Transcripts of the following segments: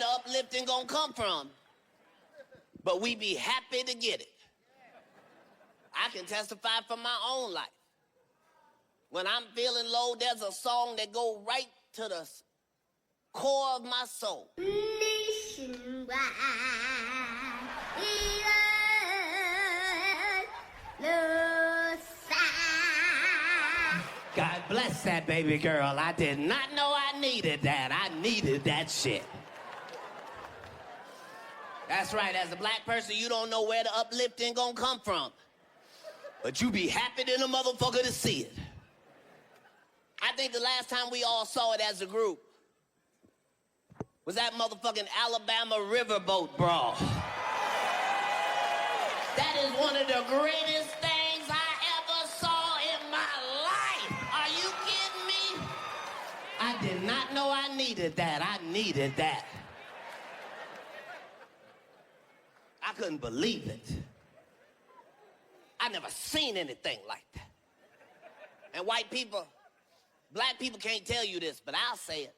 the uplifting gonna come from. But we be happy to get it. I can testify from my own life. When I'm feeling low, there's a song that goes right to the core of my soul. God bless that baby girl. I did not know I needed that. I needed that shit. That's right, as a black person, you don't know where the uplifting gonna come from. But you be happy than a motherfucker to see it. I think the last time we all saw it as a group was that motherfucking Alabama riverboat brawl. That is one of the greatest things I ever saw in my life. Are you kidding me? I did not know I needed that. I needed that. I couldn't believe it. I never seen anything like that. And white people, black people can't tell you this, but I'll say it.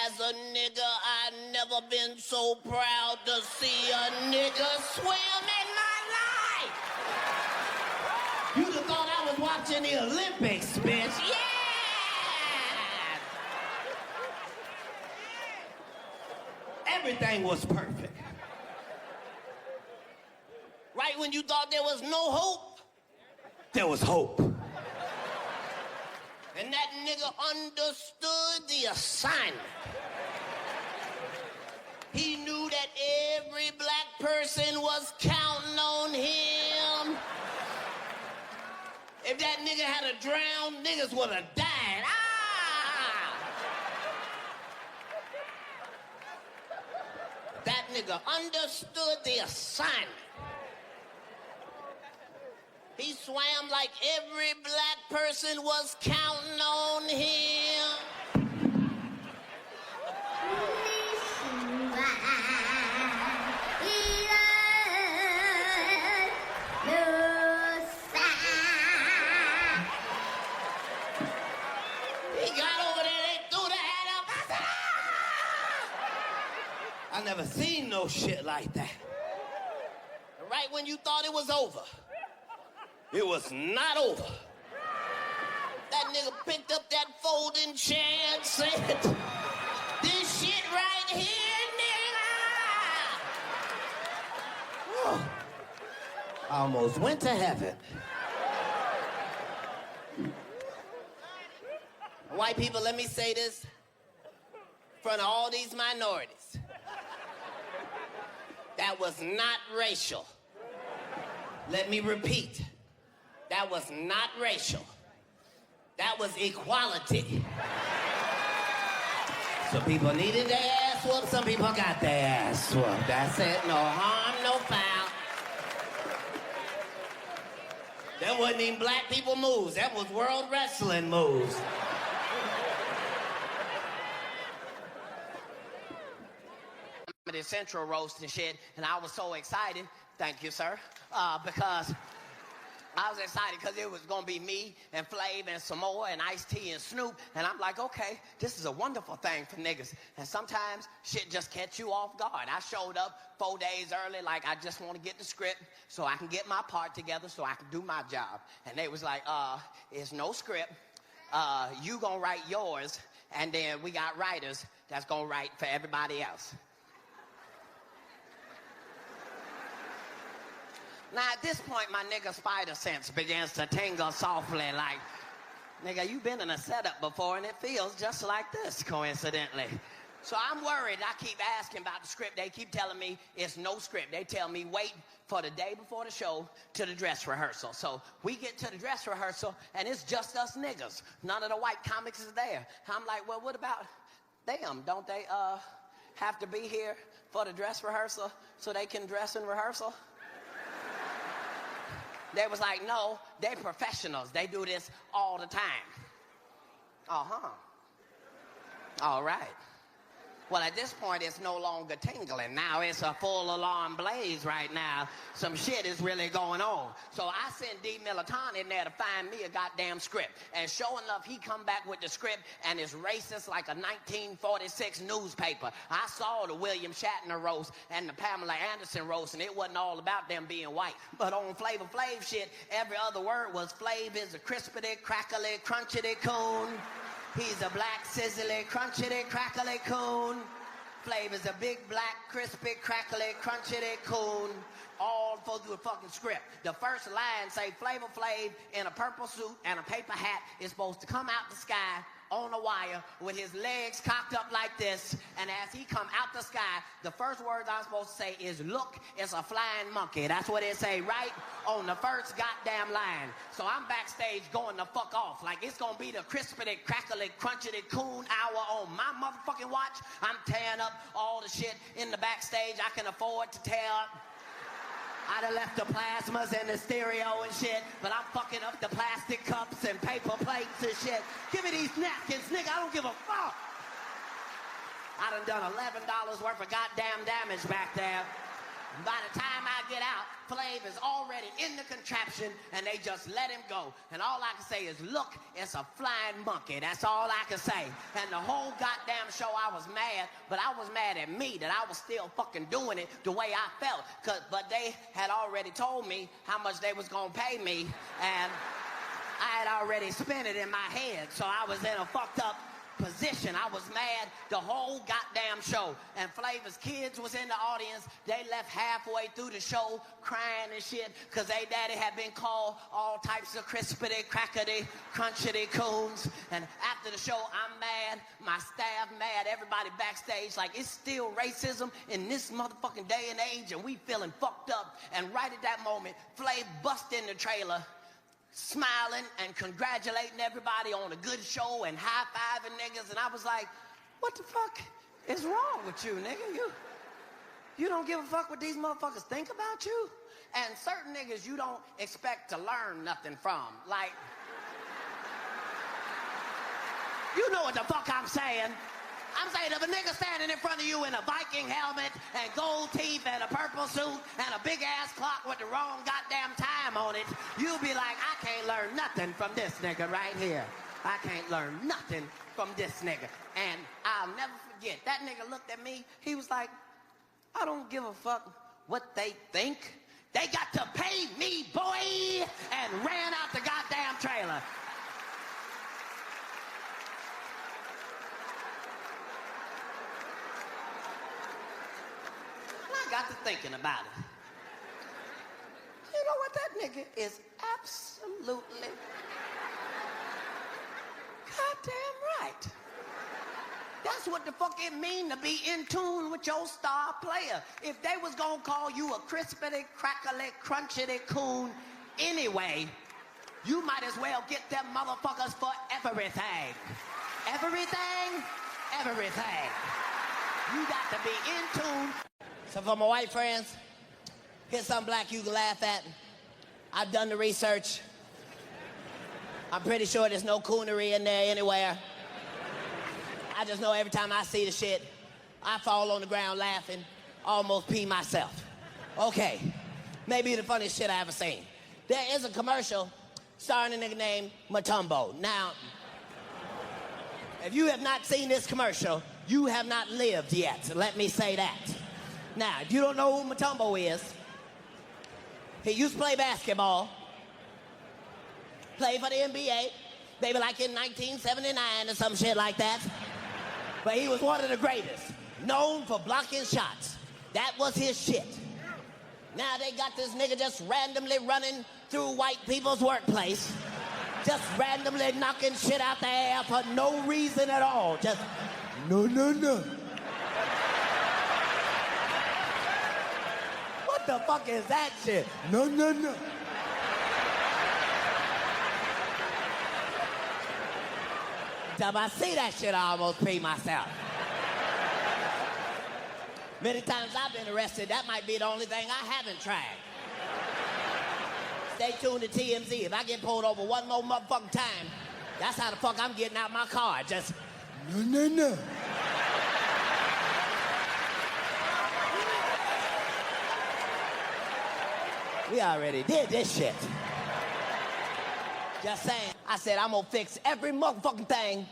As a nigga, I never been so proud to see a nigga swim in my life. You'd have thought I was watching the Olympics, bitch. Yeah! Everything was perfect. Right when you thought there was no hope, there was hope. And that nigga understood the assignment. He knew that every black person was counting on him. If that nigga had a drowned, niggas would have died. That nigga understood the assignment. He swam like every black person was counting on him. He got over there, they threw the hat up. I said, ah! I never seen no shit like that. And right when you thought it was over, it was not over. That nigga picked up that folding chair and said, this shit right here, nigga. Whew. I almost went to heaven. White people, let me say this in front of all these minorities. That was not racial. Let me repeat. That was not racial. That was equality. Some people needed their ass whooped, some people got their ass whooped. That's it, no harm, no foul. That wasn't even black people moves, that was world wrestling moves. The Central roast and shit, and I was so excited, thank you, sir, because I was excited because it was going to be me and Flav and Samoa and Ice-T and Snoop. And I'm like, okay, this is a wonderful thing for niggas. And sometimes shit just catch you off guard. I showed up 4 days early like I just want to get the script so I can get my part together so I can do my job. And they was like, it's no script. You going to write yours. And then we got writers that's going to write for everybody else. Now, at this point, my nigga spider sense begins to tingle softly like, nigga, you been in a setup before and it feels just like this, coincidentally. So I'm worried. I keep asking about the script. They keep telling me it's no script. They tell me wait for the day before the show to the dress rehearsal. So we get to the dress rehearsal and it's just us niggas. None of the white comics is there. I'm like, well, what about them? Don't they have to be here for the dress rehearsal so they can dress in rehearsal? They was like, no, they professionals. They do this all the time. Uh-huh. All right. Well, at this point, it's no longer tingling. Now it's a full alarm blaze right now. Some shit is really going on. So I sent D. Militan in there to find me a goddamn script. And sure enough, he come back with the script, and it's racist like a 1946 newspaper. I saw the William Shatner roast and the Pamela Anderson roast, and it wasn't all about them being white. But on Flavor Flav shit, every other word was Flav is a crispity, crackly, crunchity coon. He's a black, sizzly, crunchity, crackly coon. Flav is a big, black, crispy, crackly, crunchity coon. All through the fucking script. The first line say Flavor Flav in a purple suit and a paper hat is supposed to come out the sky on a wire with his legs cocked up like this, and as he come out the sky, the first words I'm supposed to say is, look, it's a flying monkey. That's what it say right on the first goddamn line. So I'm backstage going the fuck off. Like it's gonna be the crispity, crackly, crunchity coon hour on my motherfucking watch. I'm tearing up all the shit in the backstage I can afford to tear up. I'd have left the plasmas and the stereo and shit, but I'm fucking up the plastic cups and paper plates and shit. Give me these napkins, nigga, I don't give a fuck. I done $11 worth of goddamn damage back there. By the time I get out, Flav is already in the contraption, and they just let him go. And all I can say is, look, it's a flying monkey. That's all I can say. And the whole goddamn show, I was mad, but I was mad at me that I was still fucking doing it the way I felt. But they had already told me how much they was gonna pay me, and I had already spent it in my head, so I was in a fucked up position. I was mad the whole goddamn show. And Flavor's kids was in the audience. They left halfway through the show crying and shit because they daddy had been called all types of crispity, crackety, crunchity coons. And after the show, I'm mad. My staff mad. Everybody backstage like it's still racism in this motherfucking day and age, and we feeling fucked up. And right at that moment, Flav bust in the trailer, smiling and congratulating everybody on a good show and high-fiving niggas, and I was like, what the fuck is wrong with you, nigga? You don't give a fuck what these motherfuckers think about you? And certain niggas you don't expect to learn nothing from. Like, you know what the fuck I'm saying. I'm saying if a nigga standing in front of you in a Viking helmet and gold teeth and a purple suit and a big-ass clock with the wrong goddamn time on it, you'll be like, I can't learn nothing from this nigga right here. I can't learn nothing from this nigga. And I'll never forget, that nigga looked at me, he was like, I don't give a fuck what they think. They got to pay me, boy, and ran out the goddamn trailer. I got to thinking about it. You know what? That nigga is absolutely goddamn right. That's what the fuck it mean to be in tune with your star player. If they was gonna call you a crispity, crackly, crunchity coon anyway, you might as well get them motherfuckers for everything. Everything, everything. You got to be in tune. So for my white friends, here's something black you can laugh at. I've done the research. I'm pretty sure there's no coonery in there anywhere. I just know every time I see the shit, I fall on the ground laughing, almost pee myself. Okay, maybe the funniest shit I ever seen. There is a commercial starring a nigga named Matumbo. Now, if you have not seen this commercial, you have not lived yet. Let me say that. Now, if you don't know who Matumbo is, he used to play basketball, played for the NBA, maybe like in 1979 or some shit like that. But he was one of the greatest, known for blocking shots. That was his shit. Now they got this nigga just randomly running through white people's workplace, just randomly knocking shit out the air for no reason at all. Just, no. What the fuck is that shit? No. Time I see that shit, I almost pee myself. Many times I've been arrested, that might be the only thing I haven't tried. Stay tuned to TMZ. If I get pulled over one more motherfucking time, that's how the fuck I'm getting out my car. Just, no. We already did this shit. Just saying. I said, I'm gonna fix every motherfucking thing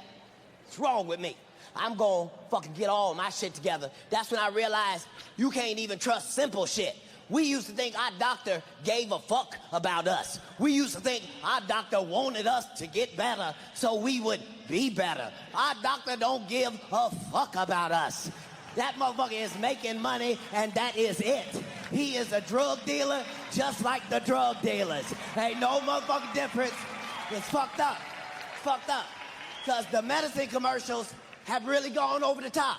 that's wrong with me. I'm gonna fucking get all my shit together. That's when I realized you can't even trust simple shit. We used to think our doctor gave a fuck about us. We used to think our doctor wanted us to get better so we would be better. Our doctor don't give a fuck about us. That motherfucker is making money and that is it. He is a drug dealer just like the drug dealers. Ain't no motherfucking difference. It's fucked up. It's fucked up. Because the medicine commercials have really gone over the top.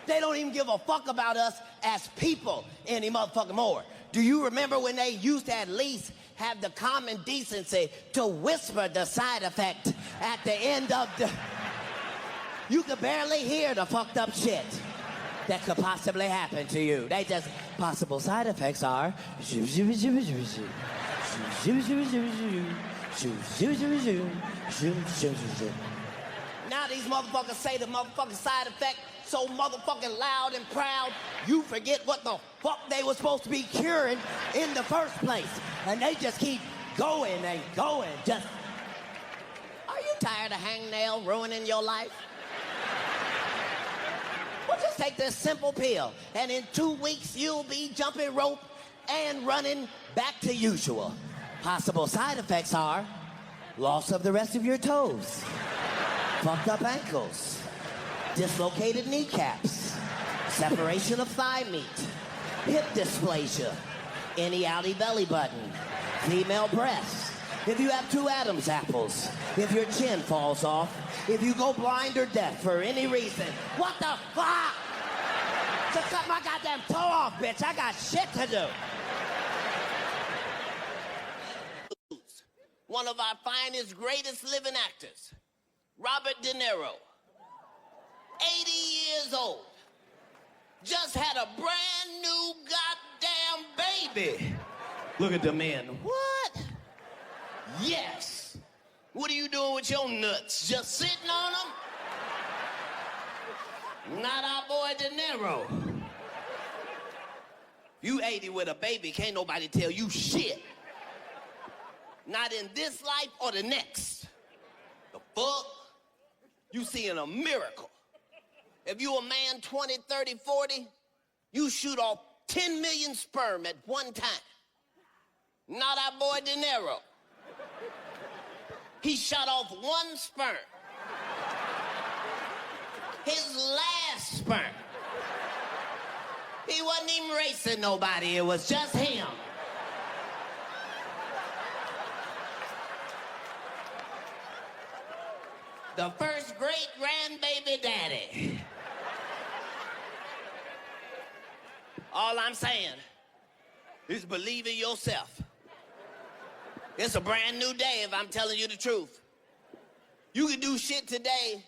They don't even give a fuck about us as people any motherfucking more. Do you remember when they used to at least have the common decency to whisper the side effect at the end of the... You could barely hear the fucked up shit that could possibly happen to you. They just, possible side effects are... Now these motherfuckers say the motherfucking side effect so motherfucking loud and proud, you forget what the fuck they were supposed to be curing in the first place. And they just keep going and going. Just, are you tired of hangnail ruining your life? Well, just take this simple pill, and in 2 weeks, you'll be jumping rope and running back to usual. Possible side effects are loss of the rest of your toes, fucked up ankles, dislocated kneecaps, separation of thigh meat, hip dysplasia, any outie belly button, female breasts, if you have 2 Adam's apples, if your chin falls off, if you go blind or deaf for any reason. What the fuck? Just cut my goddamn toe off, bitch. I got shit to do. One of our finest, greatest living actors, Robert De Niro, 80 years old, just had a brand new goddamn baby. Look at the men. What? Yes. What are you doing with your nuts? Just sitting on them? Not our boy De Niro. You 80 with a baby, can't nobody tell you shit. Not in this life or the next. The fuck? You seeing a miracle. If you a man 20, 30, 40, you shoot off 10 million sperm at one time. Not our boy De Niro. He shot off 1 sperm. His last sperm. He wasn't even racing nobody, it was just him. The first great grandbaby daddy. All I'm saying is believe in yourself. It's a brand new day if I'm telling you the truth. You can do shit today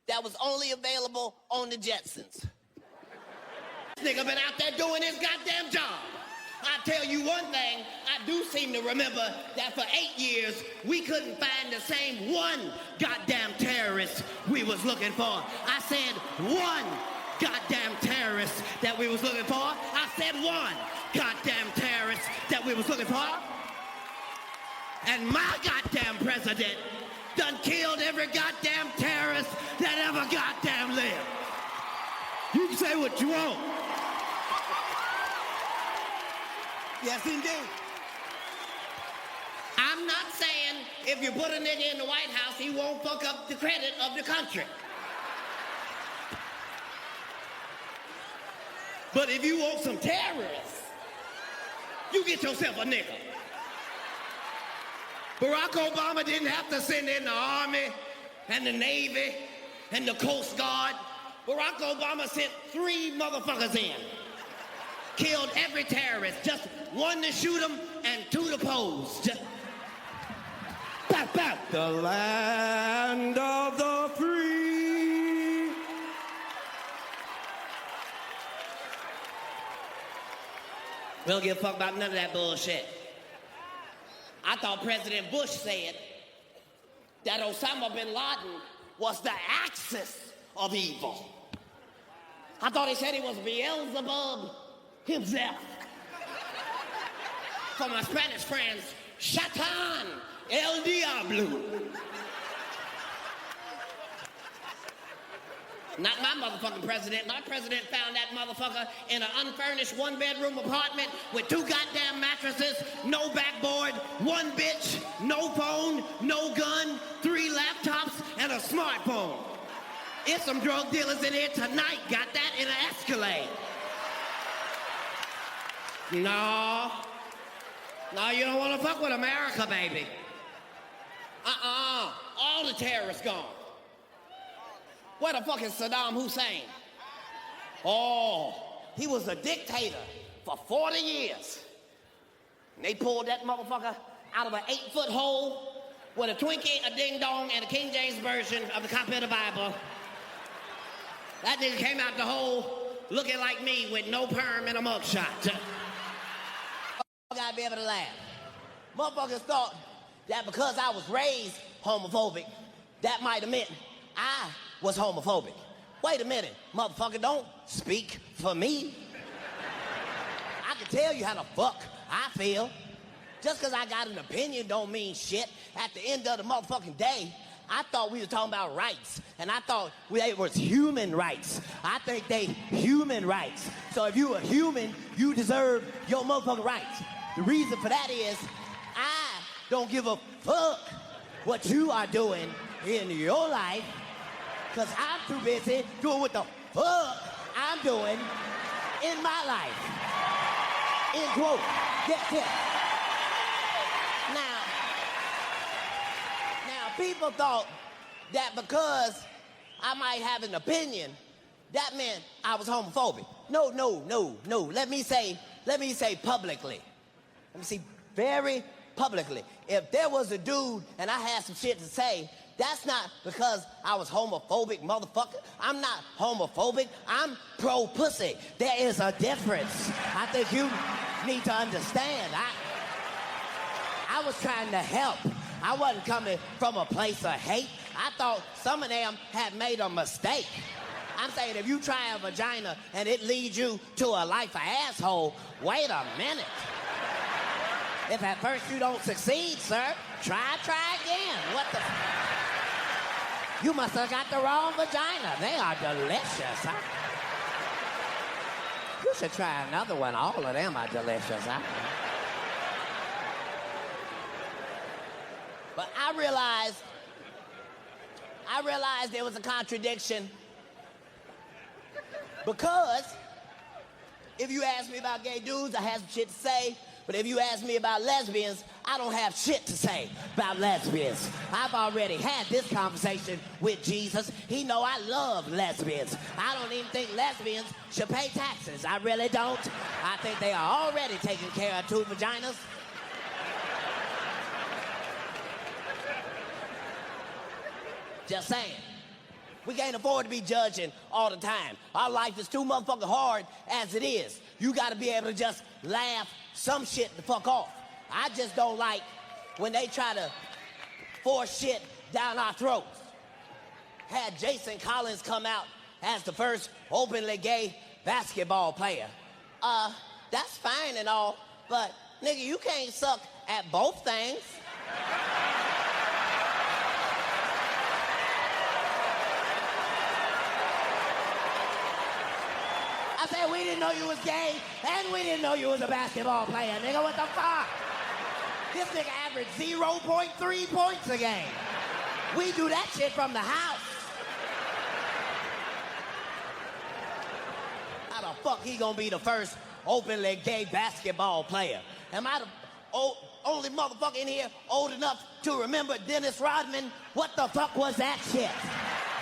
that was only available on the Jetsons. This nigga been out there doing his goddamn job. I tell you one thing, I do seem to remember that for 8 years, we couldn't find the same one goddamn terrorist we was looking for. I said one goddamn terrorist that we was looking for. I said one goddamn terrorist that we was looking for. And my goddamn president done killed every goddamn terrorist that ever goddamn lived. You can say what you want. Yes, indeed. I'm not saying if you put a nigga in the White House, he won't fuck up the credit of the country. But if you want some terrorists, you get yourself a nigga. Barack Obama didn't have to send in the Army and the Navy and the Coast Guard. Barack Obama sent 3 motherfuckers in. Killed every terrorist. Just 1 to shoot them and 2 to pose. Just... Bow, bow. The land of the free. We don't give a fuck about none of that bullshit. I thought President Bush said that Osama bin Laden was the axis of evil. I thought he said he was Beelzebub himself. For my Spanish friends, Shatan, El Diablo. Not my motherfucking president. My president found that motherfucker in an unfurnished one-bedroom apartment with 2 goddamn mattresses, no backboard, 1 bitch, no phone, no gun, 3 laptops, and a smartphone. It's some drug dealers in here tonight. Got that in an Escalade. No, you don't want to fuck with America, baby. All the terrorists gone. Where the fuck is Saddam Hussein? Oh, he was a dictator for 40 years. And they pulled that motherfucker out of an 8-foot hole with a Twinkie, a ding-dong, and a King James version of the copy of the Bible. That nigga came out the hole looking like me with no perm and a mugshot. Gotta be able to laugh. Motherfuckers thought that because I was raised homophobic, that might have meant I was homophobic. Wait a minute, motherfucker, don't speak for me. I can tell you how the fuck I feel. Just because I got an opinion don't mean shit. At the end of the motherfucking day, I thought we were talking about rights, and I thought it was human rights. I think they human rights. So if you a human, you deserve your motherfucking rights. The reason for that is I don't give a fuck what you are doing in your life, because I'm too busy doing what the fuck I'm doing in my life. End quote. Get it. Now, people thought that because I might have an opinion, that meant I was homophobic. No. Let me say publicly. Let me see very publicly. If there was a dude and I had some shit to say, that's not because I was homophobic, motherfucker. I'm not homophobic. I'm pro-pussy. There is a difference. I think you need to understand. I was trying to help. I wasn't coming from a place of hate. I thought some of them had made a mistake. I'm saying if you try a vagina and it leads you to a life of asshole, wait a minute. If at first you don't succeed, sir, try again. What the... You must have got the wrong vagina. They are delicious, huh? You should try another one. All of them are delicious, huh? But I realized there was a contradiction, because if you ask me about gay dudes, I have some shit to say. But if you ask me about lesbians, I don't have shit to say about lesbians. I've already had this conversation with Jesus. He know I love lesbians. I don't even think lesbians should pay taxes. I really don't. I think they are already taking care of 2 vaginas. Just saying. We can't afford to be judging all the time. Our life is too motherfucking hard as it is. You gotta be able to just laugh some shit the fuck off. I just don't like when they try to force shit down our throats. Had Jason Collins come out as the first openly gay basketball player. That's fine and all, but nigga, you can't suck at both things. I said we didn't know you was gay, and we didn't know you was a basketball player, nigga. What the fuck? This nigga averaged 0.3 points a game. We do that shit from the house. How the fuck he gonna be the first openly gay basketball player? Am I the only motherfucker in here old enough to remember Dennis Rodman? What the fuck was that shit?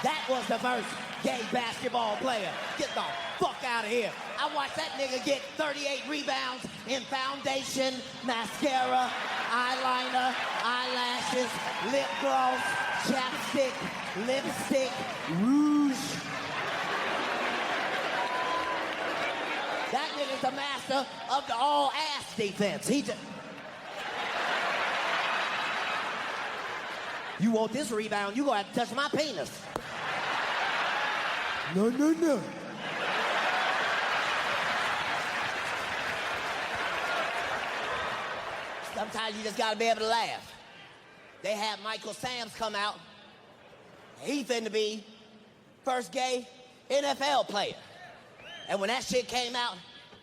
That was the first gay basketball player. Get the fuck out of here. I watched that nigga get 38 rebounds in foundation, mascara, eyeliner, eyelashes, lip gloss, chapstick, lipstick, rouge. That nigga's the master of the all-ass defense. He just... You want this rebound, you gonna have to touch my penis. No. Sometimes you just gotta be able to laugh. They had Michael Sam's come out. He finna be first gay NFL player. And when that shit came out,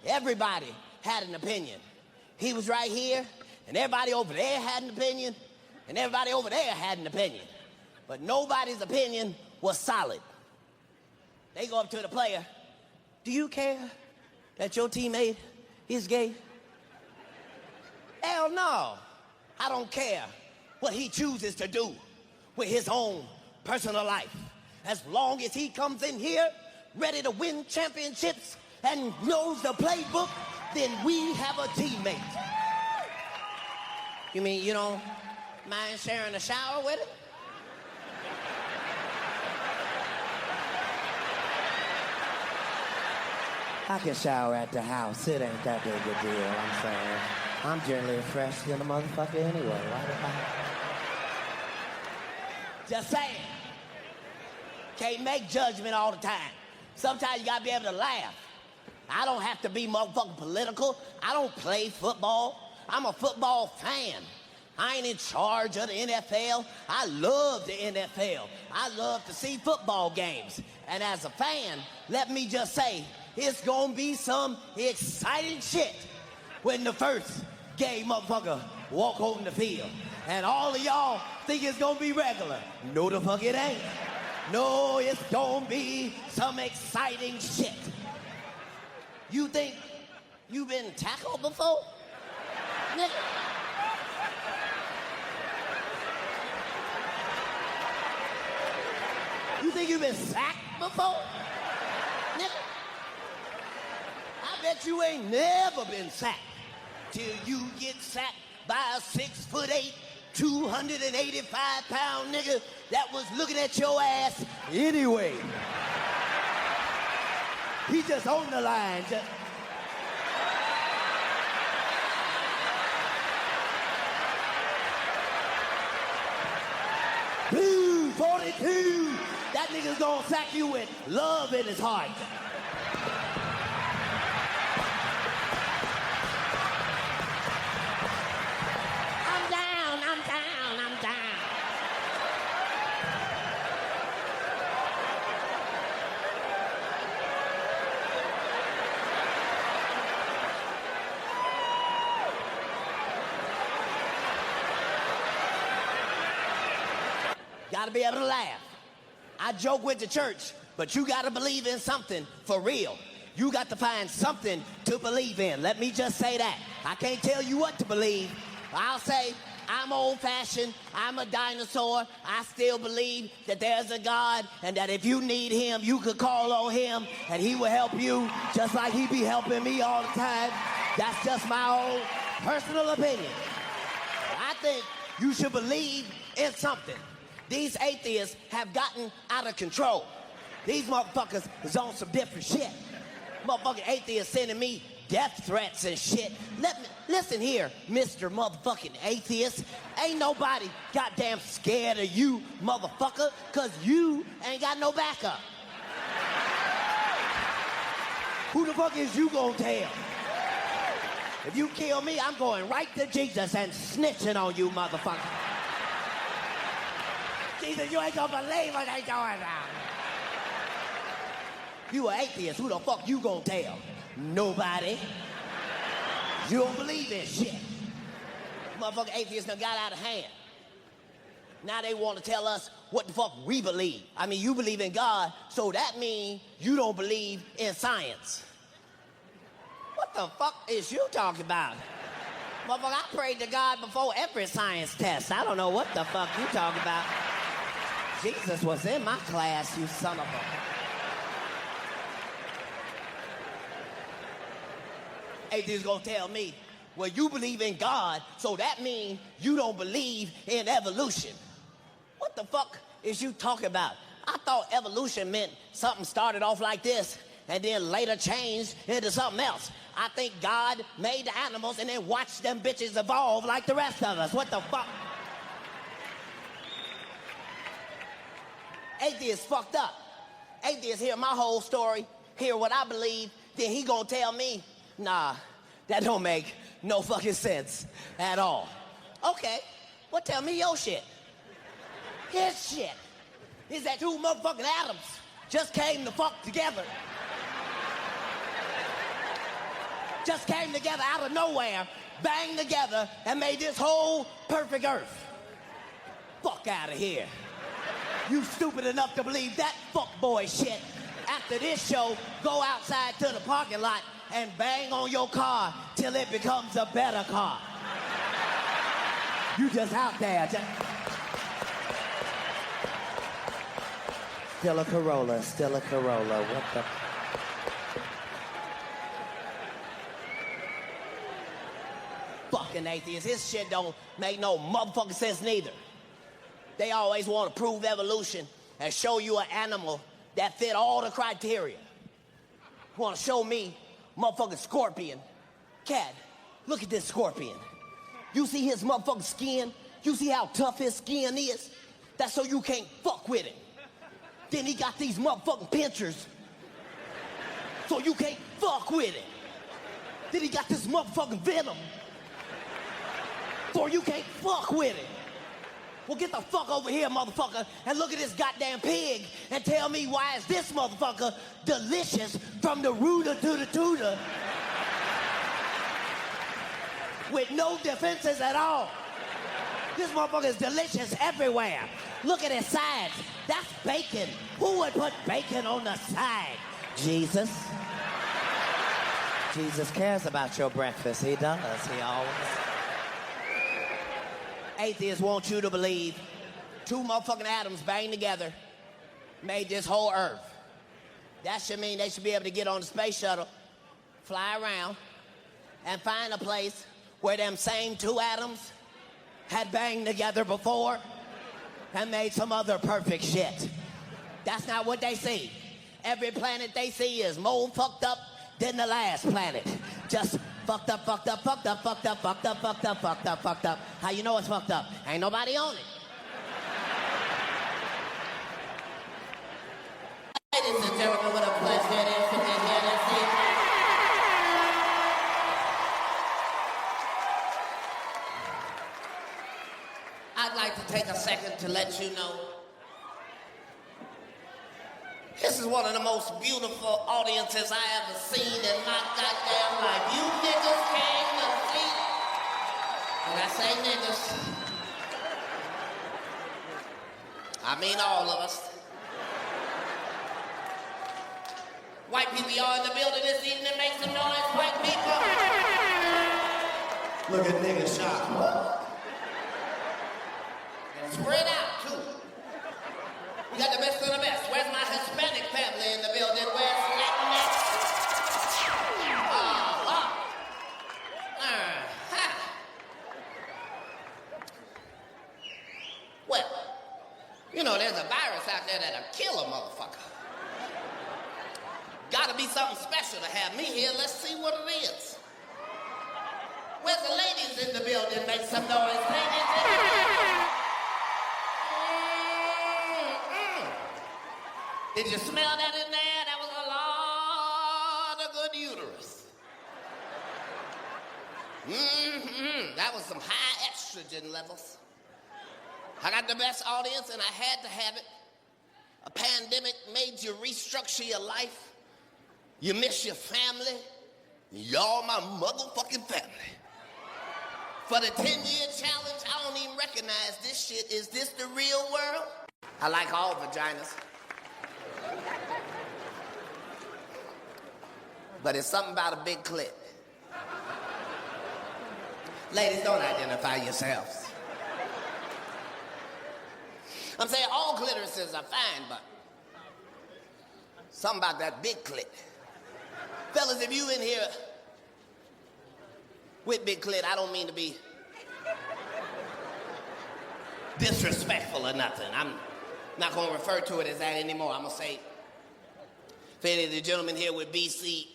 everybody had an opinion. He was right here, and everybody over there had an opinion, and everybody over there had an opinion. But nobody's opinion was solid. They go up to the player, do you care that your teammate is gay? Hell no. I don't care what he chooses to do with his own personal life. As long as he comes in here ready to win championships and knows the playbook, then we have a teammate. You mean you don't mind sharing a shower with him? I can shower at the house. It ain't that big a deal, I'm saying. I'm generally fresh than a motherfucker anyway. Why the fuck? Just saying. Can't make judgment all the time. Sometimes you gotta be able to laugh. I don't have to be motherfucking political. I don't play football. I'm a football fan. I ain't in charge of the NFL. I love the NFL. I love to see football games. And as a fan, let me just say, it's gonna be some exciting shit when the first gay motherfucker walk on the field. And all of y'all think it's gonna be regular. No, the fuck it ain't. No, it's gonna be some exciting shit. You think you've been tackled before? Nigga. You think you've been sacked before? Nigga. I bet you ain't never been sacked till you get sacked by a 6'8", 285-pound nigga that was looking at your ass anyway. He just on the line. Just... Blue 42. That nigga's gonna sack you with love in his heart. I'm down. Gotta be able to laugh. I joke with the church, but you gotta believe in something for real. You got to find something to believe in. Let me just say that. I can't tell you what to believe. I'll say I'm old-fashioned, I'm a dinosaur. I still believe that there's a God and that if you need him, you could call on him and he will help you just like he be helping me all the time. That's just my own personal opinion. I think you should believe in something. These atheists have gotten out of control. These motherfuckers is on some different shit. Motherfucking atheists sending me death threats and shit. Listen here, Mr. Motherfucking Atheist. Ain't nobody goddamn scared of you, motherfucker, cause you ain't got no backup. Who the fuck is you gonna tell? If you kill me, I'm going right to Jesus and snitching on you, motherfucker. Jesus, you ain't gonna believe what they doing now. You an atheist, who the fuck you gonna tell? Nobody. You don't believe in shit. Motherfucking atheists done got out of hand. Now they want to tell us what the fuck we believe. I mean, you believe in God, so that means you don't believe in science. What the fuck is you talking about? Motherfucker, I prayed to God before every science test. I don't know what the fuck you talking about. Jesus was in my class, you son of a... Atheists gonna tell me, well, you believe in God, so that means you don't believe in evolution. What the fuck is you talking about? I thought evolution meant something started off like this and then later changed into something else. I think God made the animals and then watched them bitches evolve like the rest of us. What the fuck? Atheists fucked up. Atheists hear my whole story, hear what I believe, then he gonna tell me, nah, That don't make no fucking sense at all. Okay, well tell me your shit. His shit is that two motherfucking atoms just came to fuck together. Just came together out of nowhere, banged together, and made this whole perfect earth. Fuck out of here. You stupid enough to believe that fuckboy shit. After this show, go outside to the parking lot and bang on your car till it becomes a better car. You just out there. Still a Corolla, still a Corolla. What the... Fucking atheist. His shit don't make no motherfucking sense neither. They always want to prove evolution and show you an animal that fit all the criteria. Want to show me motherfucking scorpion. Katt, look at this scorpion. You see his motherfucking skin? You see how tough his skin is? That's so you can't fuck with him. Then he got these motherfucking pincers, so you can't fuck with him. Then he got this motherfucking venom, so you can't fuck with him. Well, get the fuck over here, motherfucker, and look at this goddamn pig and tell me why is this motherfucker delicious from the rooter to the tutor with no defenses at all. This motherfucker is delicious everywhere. Look at his sides. That's bacon. Who would put bacon on the side? Jesus. Jesus cares about your breakfast. He does. He always. Atheists want you to believe two motherfucking atoms banged together made this whole earth. That should mean they should be able to get on the space shuttle, fly around, and find a place where them same two atoms had banged together before and made some other perfect shit. That's not what they see. Every planet they see is more fucked up than the last planet. Just fucked up, fucked up, fucked up, fucked up, fucked up, fucked up, fucked up, fucked up. How you know it's fucked up? Ain't nobody on it. Ladies and gentlemen, what a pleasure it is to be here this evening. I'd like to take a second to let you know this is one of the most beautiful audiences I ever seen in my goddamn life. You niggas came to see. When I say niggas, I mean all of us. White people, y'all in the building this evening, make some noise, white people. Look at niggas shocked. Spread out, too. We got the best of the best. Where's my Hispanic family in the building? Where's Latinx? Well, you know, there's a virus out there that'll kill a motherfucker. Gotta be something special to have me here. Let's see what it is. Where's the ladies in the building? Make some noise. Ladies in the building. Did you smell that in there? That was a lot of good uterus. That was some high estrogen levels. I got the best audience, and I had to have it. A pandemic made you restructure your life. You miss your family. Y'all my motherfucking family. For the 10-year challenge, I don't even recognize this shit. Is this the real world? I like all vaginas. But it's something about a big clit. Ladies, don't identify yourselves. I'm saying all clitorises are fine, but something about that big clit. Fellas, if you in here with big clit, I don't mean to be disrespectful or nothing. I'm not going to refer to it as that anymore. I'm going to say, for any of the gentlemen here with BC,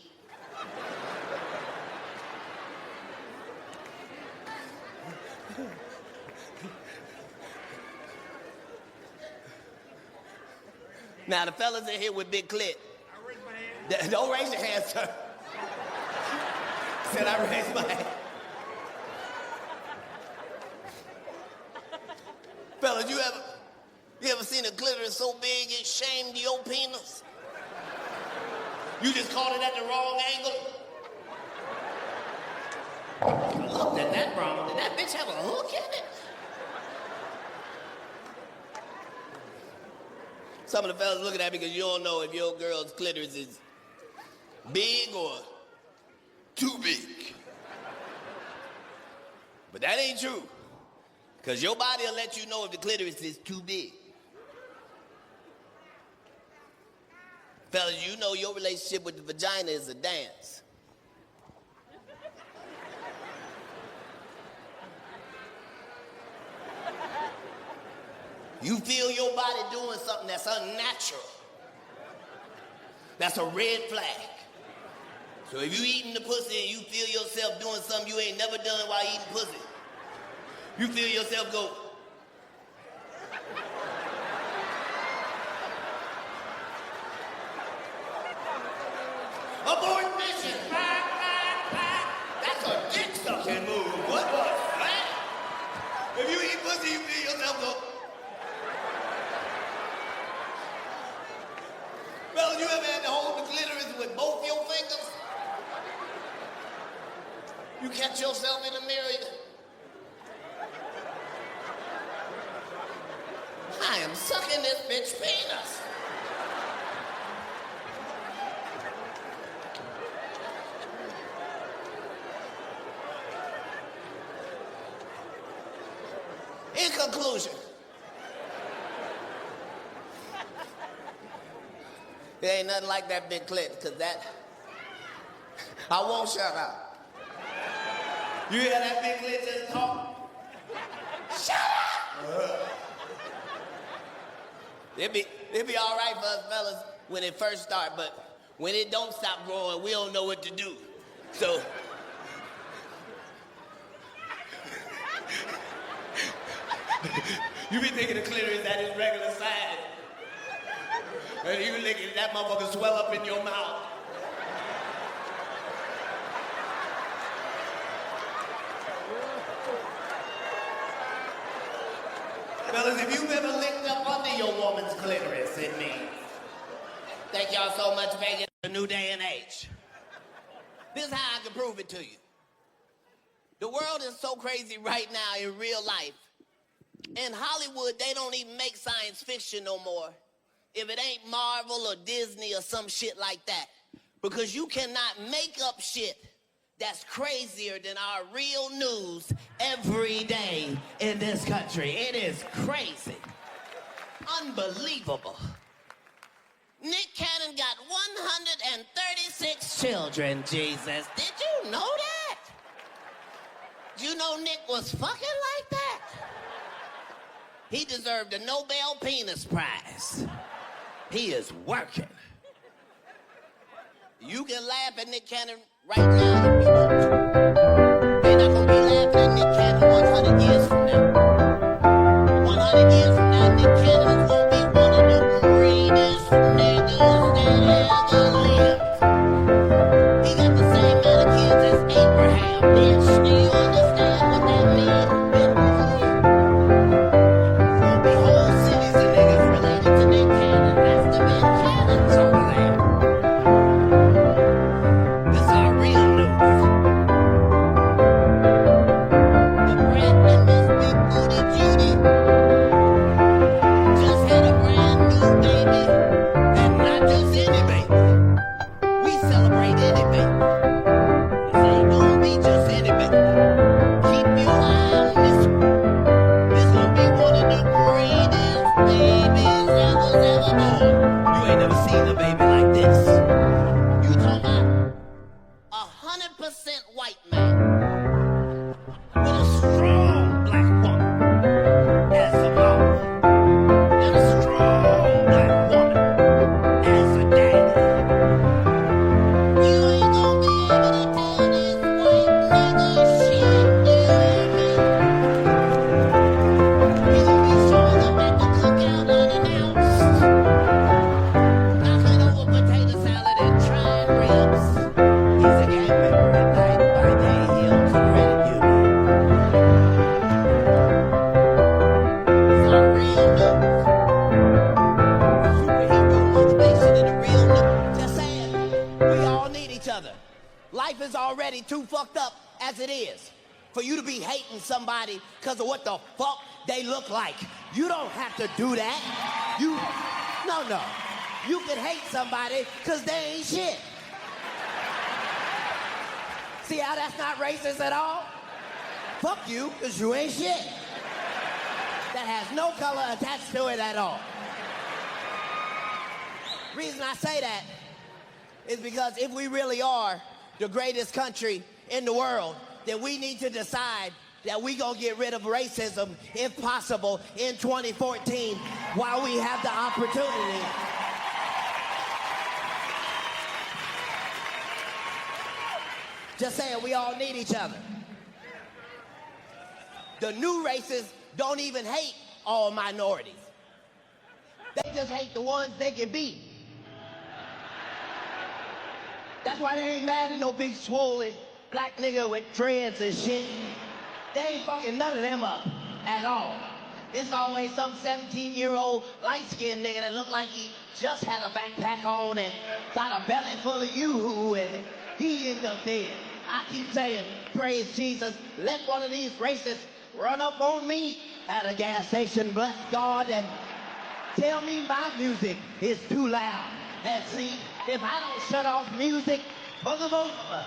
now, the fellas in here with big clit. I raise my hand. Don't raise your hand, sir. said I raised my hand. Fellas, you ever seen a clitoris so big it shamed your penis? You just caught it at the wrong angle? I looked at that wrong. Did that bitch have a hook in it? Some of the fellas looking at me because you don't know if your girl's clitoris is big or too big. But that ain't true. Because your body will let you know if the clitoris is too big. Fellas, you know your relationship with the vagina is a dance. You feel your body doing something that's unnatural. That's a red flag. So if you eating the pussy and you feel yourself doing something you ain't never done while eating pussy, you feel yourself go. Abort mission. That's a dick sucking move. What was that? If you eat pussy, you feel yourself go. Well, you ever had to hold the clitoris with both your fingers? You catch yourself in the mirror. I am sucking this bitch penis. In conclusion, there ain't nothing like that big clit, because that, I won't shut up. You hear that big clit just talk? Shut up! It'd be all right for us fellas when it first start, but when it don't stop growing, we don't know what to do. So, you be thinking the clitoris at its regular size, and you thinking that motherfucker swell up in your mouth. Fellas, if you've ever licked up under your woman's clitoris, it means. Thank y'all so much, Vegas. A new day and age. This is how I can prove it to you. The world is so crazy right now in real life. In Hollywood, they don't even make science fiction no more if it ain't Marvel or Disney or some shit like that. Because you cannot make up shit that's crazier than our real news every day in this country. It is crazy. Unbelievable. Nick Cannon got 136 children, Jesus. Did you know that? Did you know Nick was fucking like that? He deserved a Nobel Penis Prize. He is working. You can laugh at Nick Cannon right now if you want to. They're not going to be laughing at Nick Cannon 100 years from now. 100 years from now, Nick Cannon is going to be one of the greatest niggas that ever lived. He got the same amount of kids as Abraham, bitch. Do you understand what that means? There'll be whole cities of niggas related to Nick Cannon. That's the Nick Cannons over there. This is our real news. The brand new Miss Big Booty Judy just had a brand new baby, and not just any baby. We celebrate any baby. This ain't gonna be just any baby. Keep your eye on this one. This gonna be one of the greatest babies that was ever born. You ain't never seen a baby like this. You talking about 100% white man with a strong black woman as a mom, and a strong black woman as a daddy. You ain't gonna be each other. Life is already too fucked up as it is for you to be hating somebody because of what the fuck they look like. You don't have to do that. No. You can hate somebody because they ain't shit. See how that's not racist at all? Fuck you, because you ain't shit. That has no color attached to it at all. Reason I say that is because if we really are the greatest country in the world, then we need to decide that we gonna get rid of racism, if possible, in 2014 while we have the opportunity. Just saying, we all need each other. The new races don't even hate all minorities. They just hate the ones they can beat. That's why they ain't mad at no big swollen black nigga with dreads and shit. They ain't fucking none of them up at all. It's always some 17-year-old light-skinned nigga that look like he just had a backpack on and got a belly full of yoo-hoo and he ended up dead. I keep saying, praise Jesus, let one of these racists run up on me at a gas station, bless God, and tell me my music is too loud. And see, if I don't shut off music for the both of us,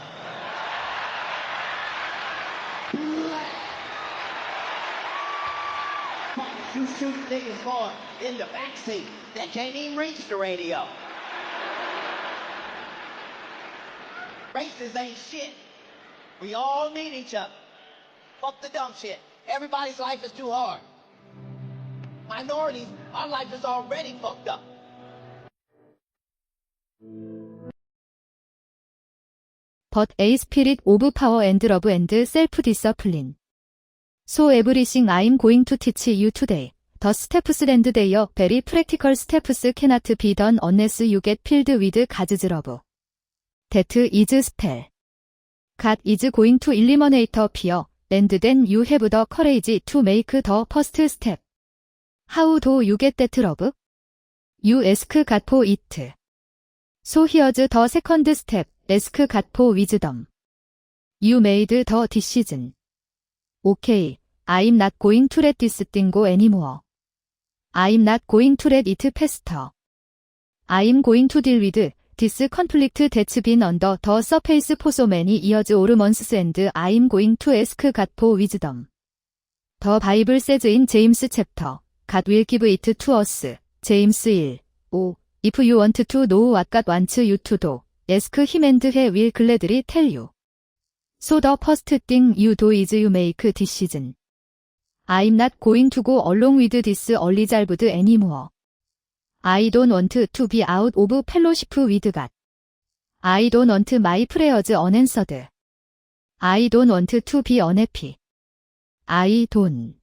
you shoot niggas for in the backseat that can't even reach the radio. Racists ain't shit. We all need each other. Fuck the dumb shit. Everybody's life is too hard. Minorities, our life is already fucked up. But a spirit of power and love and self-discipline. So everything I'm going to teach you today, the steps and their very practical steps cannot be done unless you get filled with God's love. That is spell. God is going to eliminate the fear, and then you have the courage to make the first step. How do you get that love? You ask God for it. So here's the second step, ask God for wisdom. You made the decision. Okay, I'm not going to let this thing go anymore. I'm not going to let it fester. I'm going to deal with this conflict that's been under the surface for so many years or months and I'm going to ask God for wisdom. The Bible says in James chapter, God will give it to us. James 1:5. If you want to know what God wants you to do, ask him and he will gladly tell you. So the first thing you do is you make a decision. I'm not going to go along with this unresolved anymore. I don't want to be out of fellowship with God. I don't want my prayers unanswered. I don't want to be unhappy. I don't.